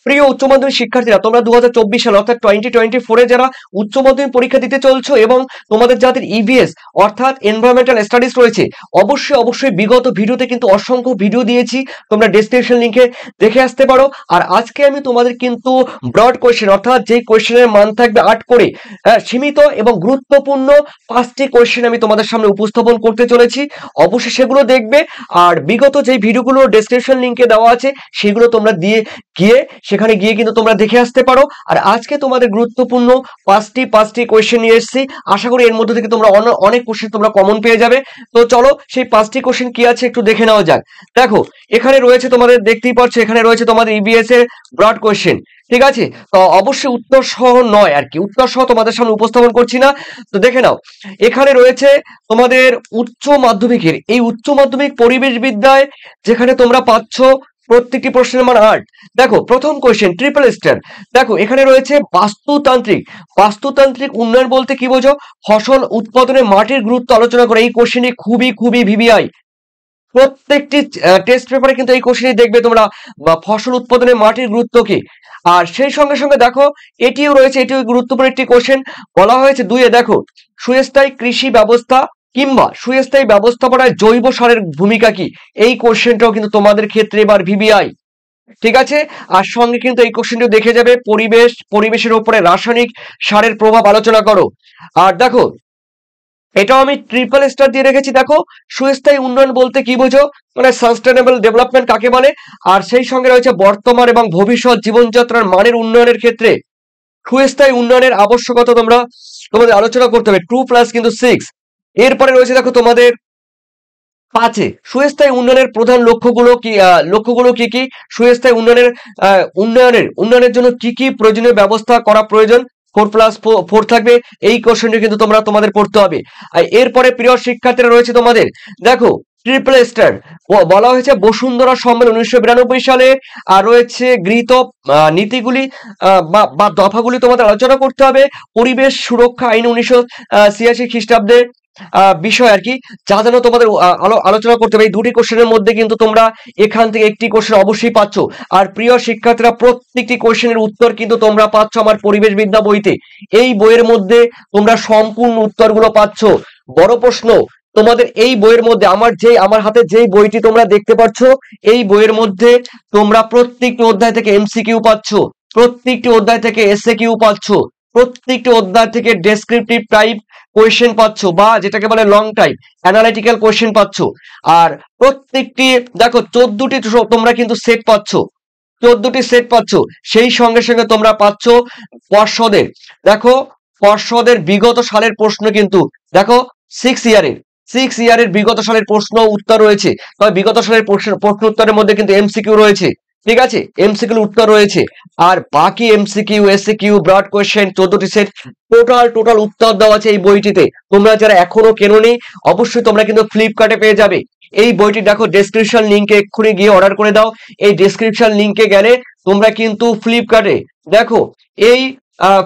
প্রিয় উচ্চ মাধ্যমিক শিক্ষার্থীরা, তোমরা 2024 সাল অর্থাৎ 2024 যারা উচ্চ মাধ্যমিক পরীক্ষা দিতে চলছো এবং তোমাদের যাদের ইভিএস অর্থাৎ এনভায়রনমেন্টাল স্টাডিজ রয়েছে, অবশ্যই বিগত ভিডিওতে কিন্তু অসংখ্য ভিডিও দিয়েছি, তোমরা ডেসক্রিপশন লিংকে দেখে আসতে পারো। আর আজকে আমি তোমাদের কিন্তু ব্রড কোয়েশ্চেন অর্থাৎ যে কোয়েশ্চেনের মান থাকবে 8 করে সীমিত এবং গুরুত্বপূর্ণ 5টি কোয়েশ্চেন আমি তোমাদের সামনে উপস্থাপন করতে চলেছি। অবশ্যই সেগুলো দেখবে, আর বিগত যে ভিডিওগুলো ডেসক্রিপশন লিংকে দেওয়া আছে সেগুলো তোমরা সেখানে গিয়ে কিন্তু তোমরা দেখে আসতে পারো। আর আজকে তোমাদের গুরুত্বপূর্ণ পাঁচটি কোয়েশ্চেন নিয়ে এসেছি। আশা করি এর মধ্যে থেকে তোমরা অনেক কোয়েশ্চেন তোমরা কমন পেয়ে যাবে। তো চলো সেই 5টি কোয়েশ্চেন কি আছে একটু দেখে নেওয়া যাক। দেখো, এখানে রয়েছে তোমাদের, দেখতেই পাচ্ছ এখানে রয়েছে তোমাদের ইবিএস এর ব্রড কোয়েশ্চেন। ঠিক আছে, তো অবশ্যই উত্তর সহ নয় আর কি, উত্তর সহ তোমাদের সামনে উপস্থাপন করছি না। তো দেখে নাও, এখানে রয়েছে তোমাদের উচ্চ মাধ্যমিকের, এই উচ্চ মাধ্যমিক পরিবেশ বিদ্যায় যেখানে তোমরা পাচ্ছ প্রত্যেকটি প্রশ্নের মান 8। দেখো প্রথম কোয়েশ্চেন ট্রিপল স্টার। দেখো এখানে রয়েছে বাস্তুতান্ত্রিক উন্নয়ন বলতে কি বোঝো? ফসল উৎপাদনে মাটির গুরুত্ব আলোচনা করে। এই কোশ্চেনটি খুবই ভিভিআই, প্রত্যেকটি টেস্ট পেপারে কিন্তু এই কোশ্চেনই দেখবে তোমরা, ফসল উৎপাদনে মাটির গুরুত্ব কি। আর সেই সঙ্গে দেখো এটিও রয়েছে, এটিও গুরুত্বপূর্ণ একটি কোশ্চেন। বলা হয়েছে 2-এ, দেখো সুস্থায়ী কৃষি ব্যবস্থা কিংবা সুস্থায়ী ব্যবস্থাপনায় জৈব সারের ভূমিকা কি। এই কোশ্চেনটাও কিন্তু তোমাদের ক্ষেত্রে এবার ভিভিআই। ঠিক আছে, আর সঙ্গে কিন্তু এই কোশ্চেনটিও দেখে যাবে পরিবেশের উপরে রাসায়নিক সারের প্রভাব আলোচনা করো। আর দেখো এটাও আমি ট্রিপল স্টার দিয়ে রেখেছি। দেখো সুস্থায়ী উন্নয়ন বলতে কি বোঝো, মানে সাস্টেনেবল ডেভেলপমেন্ট কাকে বলে। আর সেই সঙ্গে রয়েছে বর্তমান এবং ভবিষ্যৎ জীবনযাত্রার মানের উন্নয়নের ক্ষেত্রে সুস্থায়ী উন্নয়নের আবশ্যকতা তোমাদের আলোচনা করতে হবে। 2+ কিন্তু 6। এরপরে রয়েছে দেখো তোমাদের 5-এ সুস্থায়ী উন্নয়নের প্রধান লক্ষ্যগুলো কি। সুস্থায়ী উন্নয়নের জন্য কি প্রয়োজনীয় ব্যবস্থা করা প্রয়োজন। 4+4 থাকবে। এই কোশ্চেনটি কিন্তু তোমাদের পড়তে হবে। আর এরপরে প্রিয় শিক্ষার্থীরা রয়েছে তোমাদের, দেখো ট্রিপল স্টার বলা হয়েছে বসুন্ধরা সম্মেলন 1992 সালে। আর রয়েছে গৃহীত নীতিগুলি বা দফাগুলি তোমাদের আলোচনা করতে হবে। পরিবেশ সুরক্ষা আইন 1986 খ্রিস্টাব্দে বিষয় আর কি, যা যেন তোমাদের আলোচনা করতে হবে। এই 2টি কোশ্চেনের মধ্যে কিন্তু তোমরা এখান থেকে একটি কোশ্চেন অবশ্যই পাচ্ছ। আর প্রিয় শিক্ষার্থীরা, প্রত্যেকটি কোশ্চেনের উত্তর কিন্তু তোমরা পাচ্ছ আমার পরিবেশ বিদ্যা বইতে। এই বইয়ের মধ্যে তোমরা সম্পূর্ণ উত্তরগুলো পাচ্ছ। বড় প্রশ্ন তোমাদের এই বইয়ের মধ্যে, আমার হাতে যেই বইটি তোমরা দেখতে পাচ্ছ, এই বইয়ের মধ্যে তোমরা প্রত্যেকটি অধ্যায় থেকে এমসিকিউ পাচ্ছ, প্রত্যেকটি অধ্যায় থেকে এসএ কিউ পাচ্ছ, প্রত্যেকটি অধ্যায় থেকে ডেসক্রিপটিভ টাইপ কোয়েশ্চেন পাচ্ছ, বা যেটাকে বলে লং টাইপ অ্যানালিটিক্যাল কোয়েশ্চেন পাচ্ছ। আর প্রত্যেকটি দেখো 14টি তোমরা কিন্তু সেট পাচ্ছ, 14টি সেট পাচ্ছ। সেই সঙ্গে তোমরা পাচ্ছ পর্ষদের বিগত সালের প্রশ্ন কিন্তু দেখো 6 ইয়ারের বিগত সালের প্রশ্ন উত্তর রয়েছে। তবে বিগত সালের প্রশ্ন উত্তরের মধ্যে কিন্তু এমসিকিউ রয়েছে। ঠিক আছে, এমসিকিউ উত্তর রয়েছে। আর বাকি এমসিকিউ এসসিকিউ ব্রড কোয়েশ্চেন 14টি সেট টোটাল উত্তর দেওয়া আছে এই বইটিতে। তোমরা যারা এখনো কেনোনি, অবশ্যই তোমরা কিন্তু ফ্লিপকার্টে পেয়ে যাবে এই বইটি। দেখো ডেসক্রিপশন লিংকে এক্ষুনি গিয়ে অর্ডার করে দাও। এই ডেসক্রিপশন লিংকে গেলে তোমরা কিন্তু ফ্লিপকার্টে, দেখো এই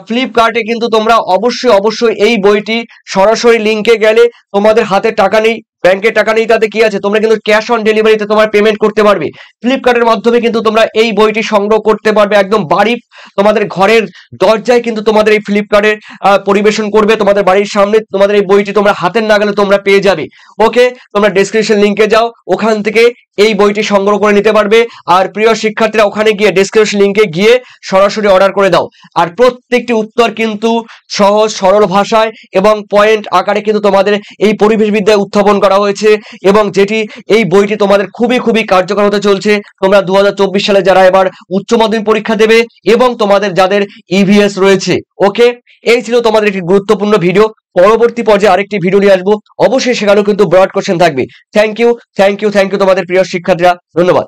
ফ্লিপকার্টে কিন্তু তোমরা অবশ্যই এই বইটি সরাসরি লিংকে গেলে তোমাদের হাতে টাকা নেই, ব্যাংকে টাকা নেই, তাতে কি আছে, তোমরা কিন্তু ক্যাশ অন ডেলিভারিতে তোমার পেমেন্ট করতে পারবে। ফ্লিপকার্টের মাধ্যমে কিন্তু তোমরা এই বইটি সংগ্রহ করতে পারবে। একদম বাড়ি, তোমাদের ঘরের দরজায় কিন্তু তোমাদের এই ফ্লিপকার্টে পরিবেশন করবে। তোমাদের বাড়ির সামনে তোমাদের এই বইটি তোমরা হাতের নাগালে তোমরা পেয়ে যাবে। ওকে, তোমরা ডেসক্রিপশন লিংকে যাও, ওখান থেকে এই বইটি সংগ্রহ করে নিতে পারবে। আর প্রিয় শিক্ষার্থীরা, ওখানে গিয়ে ডেসক্রিপশন লিংকে গিয়ে সরাসরি অর্ডার করে দাও। আর প্রত্যেকটি উত্তর কিন্তু সহজ সরল ভাষায় এবং পয়েন্ট আকারে কিন্তু তোমাদের এই পরিবেশ বিদ্যায় উত্থাপন করা হয়েছে, এবং যেটি এই বইটি তোমাদের খুবই কার্যকর হতে চলছে। তোমরা 2024 সালে যারা এবার উচ্চ মাধ্যমিক পরীক্ষা দেবে এবং তোমাদের যাদের ইভিএস রয়েছে। ওকে, এই ছিল তোমাদের একটি গুরুত্বপূর্ণ ভিডিও। পরবর্তী পর্যায়ে আরেকটি ভিডিও নিয়ে আসবো, অবশ্যই সেখানেও কিন্তু ব্রড কোশ্চেন থাকবে। থ্যাংক ইউ তোমাদের প্রিয় শিক্ষার্থীরা, ধন্যবাদ।